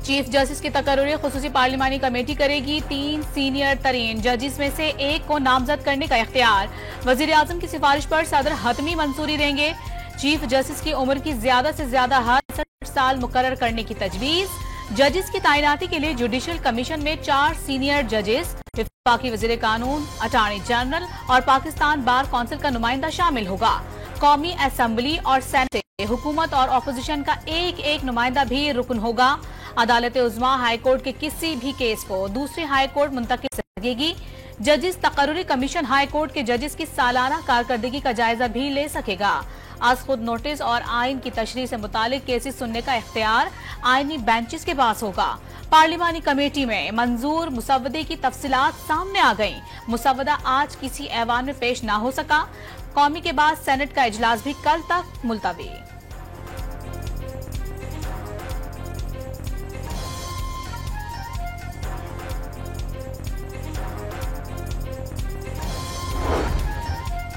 Chief justice की तकर्री खुसूसी पार्लिमानी committee करेगी। 3 senior तरीन जजिस में से एक को नामजद करने का इख्तियार। वजीर आजम की सिफारिश पर सदर हतमी मंजूरी देंगे। चीफ जस्टिस की उम्र की ज्यादा से ज्यादा हद 60 साल मुकर्रर करने की तजवीज। जजिस की तैनाती के लिए जुडिशल कमीशन में 4 सीनियर जजेस, वफाकी वजीर कानून, अटॉर्नी जनरल और पाकिस्तान बार कौंसिल का नुमाइंदा शामिल होगा। कौमी असम्बली और सेनेट से हुकूमत और अपोजिशन का एक एक नुमाइंदा भी रुकन होगा। अदालत उज़्मा हाईकोर्ट के किसी भी केस को दूसरी हाईकोर्ट मुंतकिल कर सकेगी। जजिस तकर्री कमीशन हाईकोर्ट के जजिस की सालाना कारकर्दगी का जायजा भी ले सकेगा। आज खुद नोटिस और आइन की तशरीह से मुतालिक केसेस सुनने का इख्तियार आइनी बेंचेस के पास होगा। पार्लिमानी कमेटी में मंजूर मुसवदे की तफसीलात सामने आ गईं। मुसवदा आज किसी ऐवान में पेश ना हो सका। कौमी के बाद सेनेट का इजलास भी कल तक मुलतवी।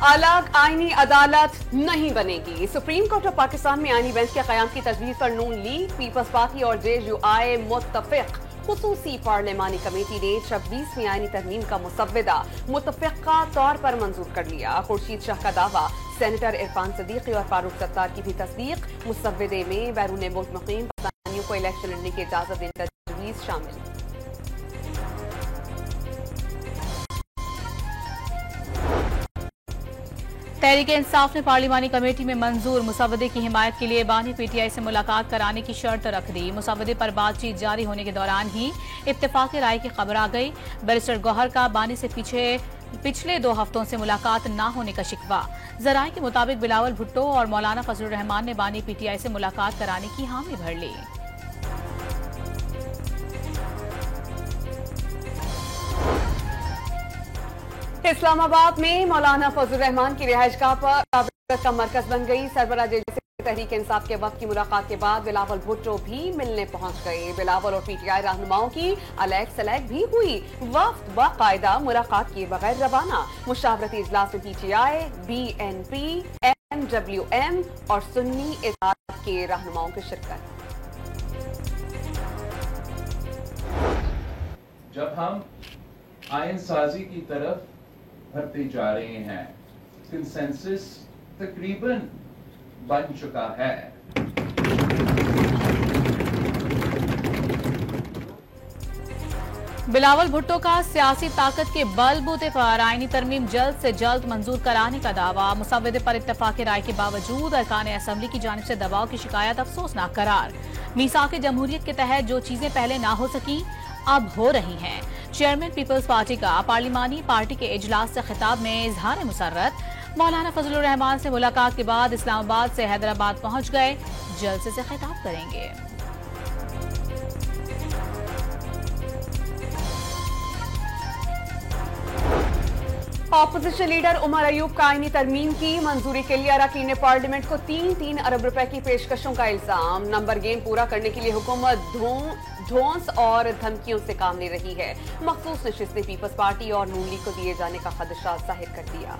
अलग आईनी अदालत नहीं बनेगी। सुप्रीम कोर्ट ऑफ पाकिस्तान में आईनी बेंच के कयाम की तजवीज पर नून लीग, पीपल्स पार्टी और JUI मुत्तफिक। खुसूसी पार्लिमानी कमेटी ने 26वीं आईनी तरमीम का मुसव्वदा मुत्तफिका तौर पर मंजूर कर लिया। खुर्शीद शाह का दावा, सेनेटर इरफान सदीकी और फारूक सत्तार की भी तस्दीक। मुसव्वदे में बैरून मुल्क मुकीम पाकिस्तानियों को इलेक्शन लड़ने की इजाजत देने की तजवीज शामिल। तहरीक इंसाफ ने पार्लिमानी कमेटी में मंजूर मुसवदे की हिमायत के लिए बानी PTI से मुलाकात कराने की शर्त रख दी। मुसवदे पर बातचीत जारी होने के दौरान ही इत्तेफाक राय की खबर आ गई। बैरिस्टर गौहर का बानी से पिछले 2 हफ्तों से मुलाकात न होने का शिकवा। जराये के मुताबिक बिलावल भुट्टो और मौलाना फजलुर रहमान ने बानी PTI से मुलाकात कराने की हामी भर ली। इस्लामाबाद में मौलाना फजलुर रहमान की रिहाइशगाह पर का मरकज बन गई। सरबराह JUI से तहरीक इंसाफ के वक्त की मुलाकात के बाद बिलावल भुट्टो भी मिलने पहुंच गए। बिलावल और PTI रहनुमाओं की अलग सलग भी हुई। वफ्द बाकायदा मुलाकात किए बगैर रवाना। मुशावरती इजलास में PTI, BNP, MWM और सुन्नी इत्तेहाद के रहनुमाओं की शिरकत। जब हम आइन साजी की तरफ बढ़ते जा रहे हैं, कंसेंसस तकरीबन बन चुका है। बिलावल भुट्टो का सियासी ताकत के बलबूते पर आईनी तरमीम जल्द से जल्द मंजूर कराने का दावा। मुसवदे पर इत्तेफाक राय के बावजूद अरकान असम्बली की जानिब से दबाव की शिकायत अफसोसनाक करार। मीसाक जमहूरियत के तहत जो चीजें पहले ना हो सकी अब हो रही हैं। चेयरमैन पीपल्स पार्टी का पार्लिमानी पार्टी के इजलास से खिताब में इजहार मुसर्रत। मौलाना फजलुर रहमान से मुलाकात के बाद इस्लामाबाद से हैदराबाद पहुंच गए। जलसे से खिताब करेंगे। ऑपोजिशन लीडर उमर अयूब का आईनी तरमीम की मंजूरी के लिए अरकान पार्लियामेंट को 3-3 अरब रुपए की पेशकशों का इल्जाम। नंबर गेम पूरा करने के लिए हुकूमत धौंस और धमकियों से काम ले रही है। मखसूस नशिस्तें पीपल्स पार्टी और नून लीग को दिए जाने का खदशा जाहिर कर दिया।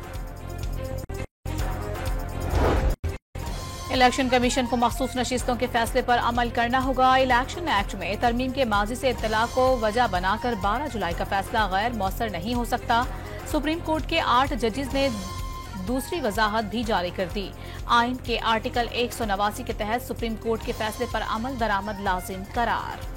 इलेक्शन कमीशन को मखसूस नशिस्तों के फैसले पर अमल करना होगा। इलेक्शन एक्ट में तरमीम के माजी से इत्तला को वजह बनाकर 12 जुलाई का फैसला गैर मौसर नहीं हो सकता। सुप्रीम कोर्ट के 8 जजेस ने दूसरी वजाहत भी जारी कर दी। आइन के आर्टिकल 189 के तहत सुप्रीम कोर्ट के फैसले पर अमल दरामद लाजिम करार।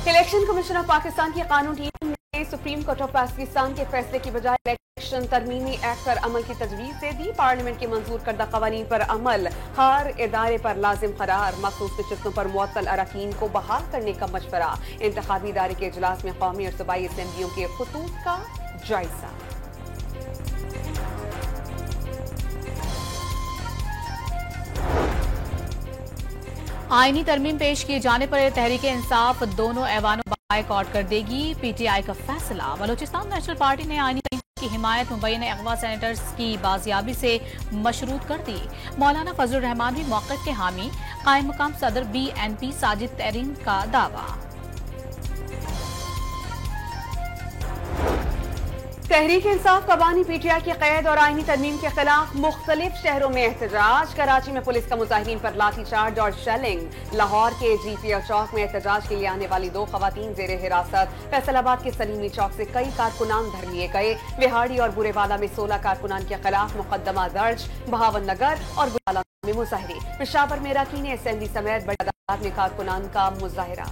इलेक्शन कमीशन ऑफ पाकिस्तान की कानून टीम ने सुप्रीम कोर्ट ऑफ पाकिस्तान के फैसले की बजाय इलेक्शन तरमीमी एक्ट पर अमल की तजवीज दे दी। पार्लियामेंट के मंजूर करदा कवानीन पर अमल, हर इदारे पर लाजिम करार। मखसूस नशिस्तों पर मुअत्तल अरकान को बहाल करने का मशवरा। इंतखाबी इदारे के इजलास में कौमी और सूबाई असेंबलियों के खतूत का जायजा। आईनी तरमीम पेश किए जाने पर तहरीक इंसाफ दोनों ऐवानों बायकॉट कर देगी। PTI का फैसला। बलोचिस्तान नेशनल पार्टी ने आईनी की हिमायत मुबैना अगवा सेनेटर्स की बाजियाबी से मशरूत कर दी। मौलाना फजलुर रहमान भी मौक़िफ़ के हामी। कायम मकाम सदर BNP साजिद तरीन का दावा। तहरीक इंसाफ का बानी पीटीआई की कैद और आईनी तरमीम के खिलाफ मुख्तलिफ शहरों में एहतजाज। कराची में पुलिस का मुजाहिरीन पर लाठीचार्ज और शेलिंग। लाहौर के जीपीओ चौक में एहतजाज के लिए आने वाली 2 खवातीन जेर हिरासत। फैसलाबाद के सलीमी चौक से कई कारकुनान धर लिए गए। बिहाड़ी और बुरेवाला में 16 कारकुनान के खिलाफ मुकदमा दर्ज। बहावन नगर और गुलाला में मुजाहिरे। पेशावर में अरकान असेंबली समेत बड़ी तादाद में कारकुनान का मुजाहिरा।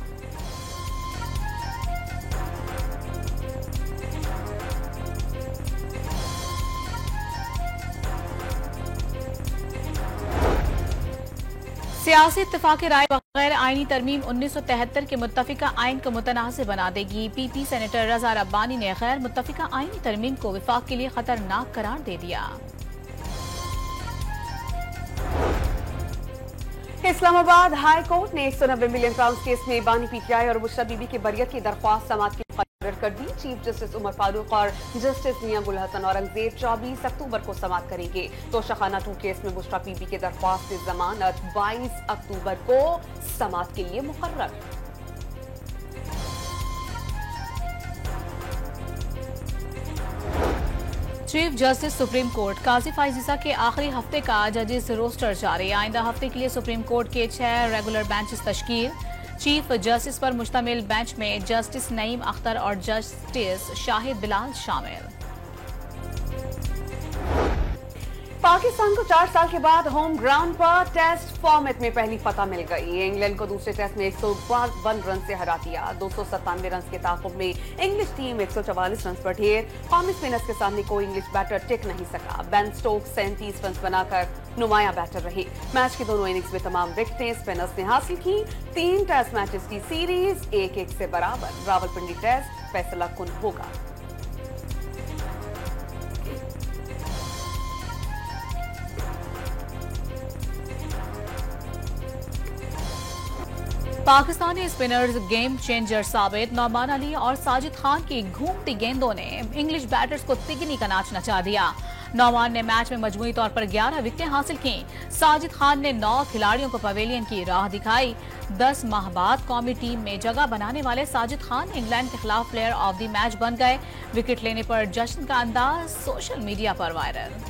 सियासी इत्तेफाक राय बगैर आईनी तरमीम 1973 के मुत्तफिका आइन को मुतनाज़ बना देगी। पीपी सेनेटर रजा रब्बानी ने गैर मुत्तफिका आईनी तरमीम को विफाक के लिए खतरनाक करार दे दिया। इस्लामाबाद हाई कोर्ट ने 190 मिलियन पाउंड केस में बानी पीटीआई और बुशरा बीबी की बरियत की दरख्वास्त समाअत की मुकर्रर कर दी। चीफ जस्टिस उमर फारूक और जस्टिस मियां गुल हसन औरंगजेब 24 अक्टूबर को समाअत करेंगे। तोशाखाना 2 केस में बुशरा बीबी की दरख्वास्त जमानत 22 अक्टूबर को समाअत के लिए मुकर्रर। चीफ जस्टिस सुप्रीम कोर्ट काजी फाइजीसा के आखिरी हफ्ते का जजेस रोस्टर जारी। आइंदा हफ्ते के लिए सुप्रीम कोर्ट के 6 रेगुलर बेंचेस तश्कील। चीफ जस्टिस पर मुश्तमिल बेंच में जस्टिस नईम अख्तर और जस्टिस शाहिद बिलाल शामिल। पाकिस्तान को 4 साल के बाद होम ग्राउंड पर टेस्ट फॉर्मेट में पहली फतह मिल गई। इंग्लैंड को दूसरे टेस्ट में 152 रन से हरा दिया। 297 रन के ताकुब में इंग्लिश टीम 144 रन पर ढेर। कौमी स्पिनर्स के सामने कोई इंग्लिश बैटर टिक नहीं सका। बेन स्टोक्स 37 रन बनाकर नुमाया बैटर रहे। मैच की दोनों इनिंग्स में तमाम विकेटें स्पिनर्स ने हासिल की। 3 टेस्ट मैचेस की सीरीज 1-1 से बराबर। रावलपिंडी टेस्ट फैसला कुन होगा। पाकिस्तानी स्पिनर्स गेम चेंजर साबित। नौमान अली और साजिद खान की घूमती गेंदों ने इंग्लिश बैटर्स को तिगनी का नाच नचा दिया। नौमान ने मैच में मजमूई तौर पर 11 विकेटें हासिल की। साजिद खान ने 9 खिलाड़ियों को पवेलियन की राह दिखाई। 10 माह बाद कौमी टीम में जगह बनाने वाले साजिद खान इंग्लैंड के खिलाफ प्लेयर ऑफ द मैच बन गए। विकेट लेने पर जश्न का अंदाज सोशल मीडिया पर वायरल।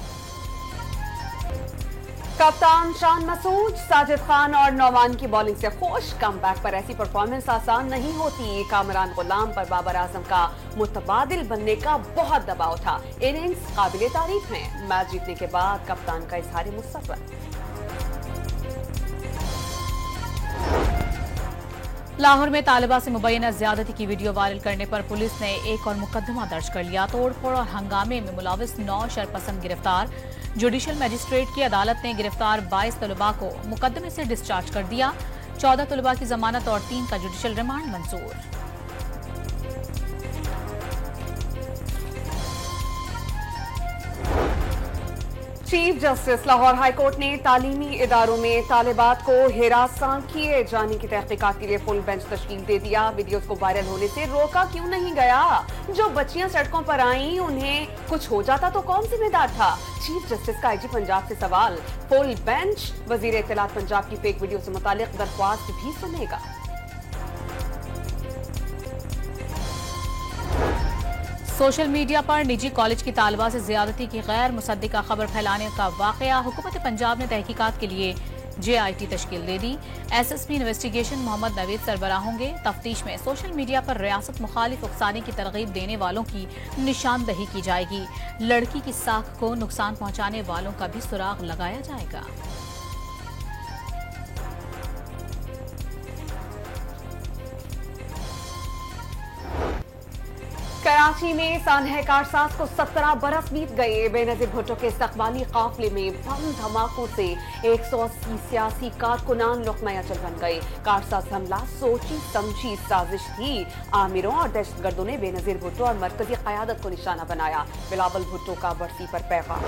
कप्तान शान मसूद, साजिद खान और नौमान की बॉलिंग से खुश। कमबैक पर ऐसी परफॉर्मेंस आसान नहीं होती। कामरान गुलाम पर बाबर आजम का मुतबादिल बनने का बहुत दबाव था। इनिंग्स काबिले तारीफ है। मैच जीतने के बाद कप्तान का इजहार मुस्तक़बिल। लाहौर में तालिबा से मुबैना ज्यादती की वीडियो वायरल करने पर पुलिस ने एक और मुकदमा दर्ज कर लिया। तोड़फोड़ और हंगामे में मुलविस 9 शरपसंद गिरफ्तार। जुडिशल मजिस्ट्रेट की अदालत ने गिरफ्तार 22 तलबा को मुकदमे से डिस्चार्ज कर दिया। 14 तलबा की जमानत और 3 का जुडिशल रिमांड मंजूर। Chief justice Lahore high court ने तालीमी इदारों में तालिबात को हिरासत किए जाने की तहकीकात के लिए फुल बेंच तश्कील दे दिया। वीडियोस को वायरल होने से रोका क्यों नहीं गया? जो बच्चियां सड़कों पर आईं उन्हें कुछ हो जाता तो कौन जिम्मेदार था? चीफ जस्टिस का आईजी पंजाब से सवाल। फुल बेंच वजीर इत्तलात पंजाब की फेक वीडियो से मुतालिक दरख्वास्त भी सुनेगा। सोशल मीडिया पर निजी कॉलेज की तालिबा से ज्यादती की गैर मुसद्दिका खबर फैलाने का वाकया। हुकूमत पंजाब ने तहकीकात के लिए JIT तश्कील दे दी। SSP इन्वेस्टिगेशन मोहम्मद नवीद सरबराह होंगे। तफ्तीश में सोशल मीडिया पर रियासत मुखालिफ उकसाने की तरगीब देने वालों की निशानदही की जाएगी। लड़की की साख को नुकसान पहुंचाने वालों का भी सुराग लगाया जाएगा। कराची में सानह कारसाज को 17 बरस बीत गए। बेनजीर भुट्टो के इस्तकबाली काफिले में बम धमाकों से 180 सियासी कारकुनान लुक़मा अजल बन गए। कारसाज हमला सोची समझी साजिश थी। आमिरों और दहशतगर्दों ने बेनजीर भुट्टो और मरकजी क़यादत को निशाना बनाया। बिलावल भुट्टो का बरसी पर पैगाम।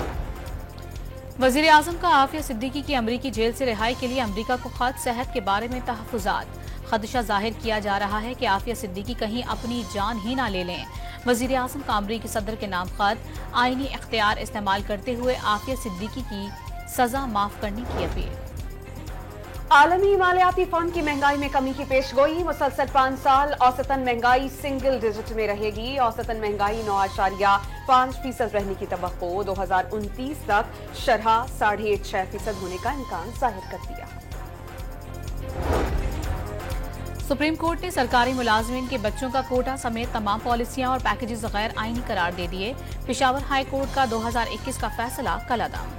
वज़ीर आज़म का आफिया सिद्दीकी की अमरीकी जेल से रिहाई के लिए अमरीका को खत। सेहत के बारे में तहफ़्फ़ुज़ात। खदशा जाहिर किया जा रहा है कि आफिया सिद्दीकी कहीं अपनी जान ही ना ले लें। वज़ीर आज़म का अमरीकी सदर के नाम खत। आईनी इख्तियार इस्तेमाल करते हुए आफिया सिद्दीकी की सजा माफ करने की अपील। आलमी मालियाती फंड की महंगाई में कमी की पेशगोई। मुसलसल 5 साल औसतन महंगाई सिंगल डिजिट में रहेगी। औसतन महंगाई 9.5% रहने की तवक्को। 2029 तक शरह 6.5% होने का इम्कान जाहिर कर दिया। सुप्रीम कोर्ट ने सरकारी मुलाजमीन के बच्चों का कोटा समेत तमाम पॉलिसियां और पैकेजेस गैर आईनी करार दे दिए। पेशावर हाई कोर्ट का 2021 का फैसला कलअदम।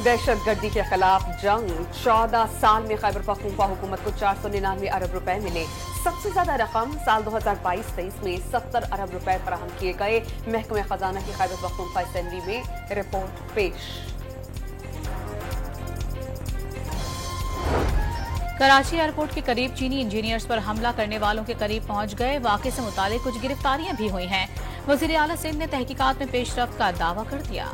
दहशतगर्दी के खिलाफ जंग। 14 साल में खैबर पख्तूनख्वा हुकूमत को 499 अरब रुपए मिले। सबसे ज्यादा रकम साल 2022-23 में 70 अरब रुपए फराहम किए गए। महकमे खजाना की खैबर पख्तूनख्वा असेंबली में रिपोर्ट पेश। कराची एयरपोर्ट के करीब चीनी इंजीनियर्स पर हमला करने वालों के करीब पहुंच गए। वाकये से मुतालिक कुछ गिरफ्तारियां भी हुई हैं। वजीर आला सिंध ने तहकीकात में पेशरफ्त का दावा कर दिया।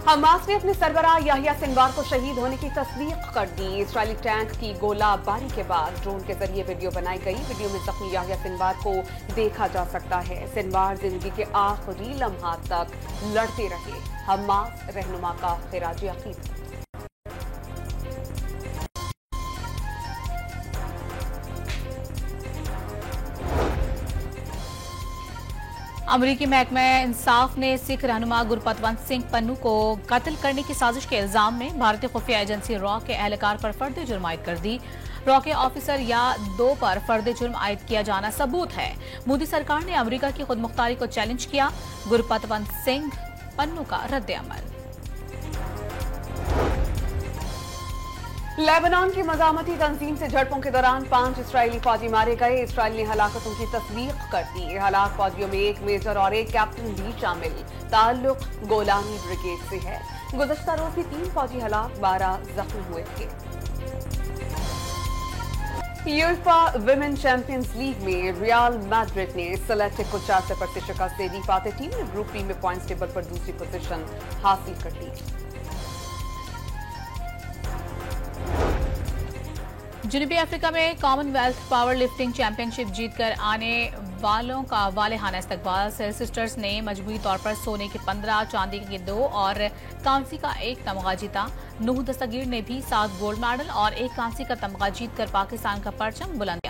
हमास ने अपने सरबराह याहिया सिनवार को शहीद होने की तस्दीक कर दी। इजरायली टैंक की गोलाबारी के बाद ड्रोन के जरिए वीडियो बनाई गई। वीडियो में जख्मी याहिया सिनवार को देखा जा सकता है। सिनवार जिंदगी के आखिरी लम्हात तक लड़ते रहे। हमास रहनुमा का खिराज अकीदत। अमरीकी महकमा इंसाफ ने सिख रहनुमा गुरपतवंत सिंह पन्नू को कत्ल करने की साजिश के इल्जाम में भारतीय खुफिया एजेंसी रॉ के एहलकार पर फर्द जुर्म आयद कर दी। रॉ के ऑफिसर या 2 पर फर्द जुर्म आयद किया जाना सबूत है। मोदी सरकार ने अमरीका की खुद मुख्तारी को चैलेंज किया। गुरपतवंत सिंह पन्नू का रद्द अमल। लेबनान की मजामती तंजीम से झड़पों के दौरान 5 इजरायली फौजी मारे गए। इसराइल ने हलाकतों की तस्दीक कर दी। हलाक फौजियों में 1 मेजर और 1 कैप्टन भी शामिल। ताल्लुक गोलानी ब्रिगेड से है। गुज़श्ता रोज भी 3 फौजी हलाक, 12 जख्मी हुए थे। यूएफा विमेन चैंपियंस लीग में रियल मैड्रिड ने सेलेटिक को 4 पर से शिकस्त दे दी। फातेह टीम ने ग्रुप बी में पॉइंट्स टेबल पर दूसरी पोजीशन हासिल कर ली। जनूबी अफ्रीका में कॉमनवेल्थ पावर लिफ्टिंग चैंपियनशिप जीतकर आने वालों का वालेहाना इस्तकबाल। सिस्टर्स ने मजमूई तौर पर सोने के 15, चांदी के 2 और कांसी का 1 तमगा जीता। नूह दस्तगीर ने भी 7 गोल्ड मेडल और 1 कांसी का तमगा जीतकर पाकिस्तान का परचम बुलंद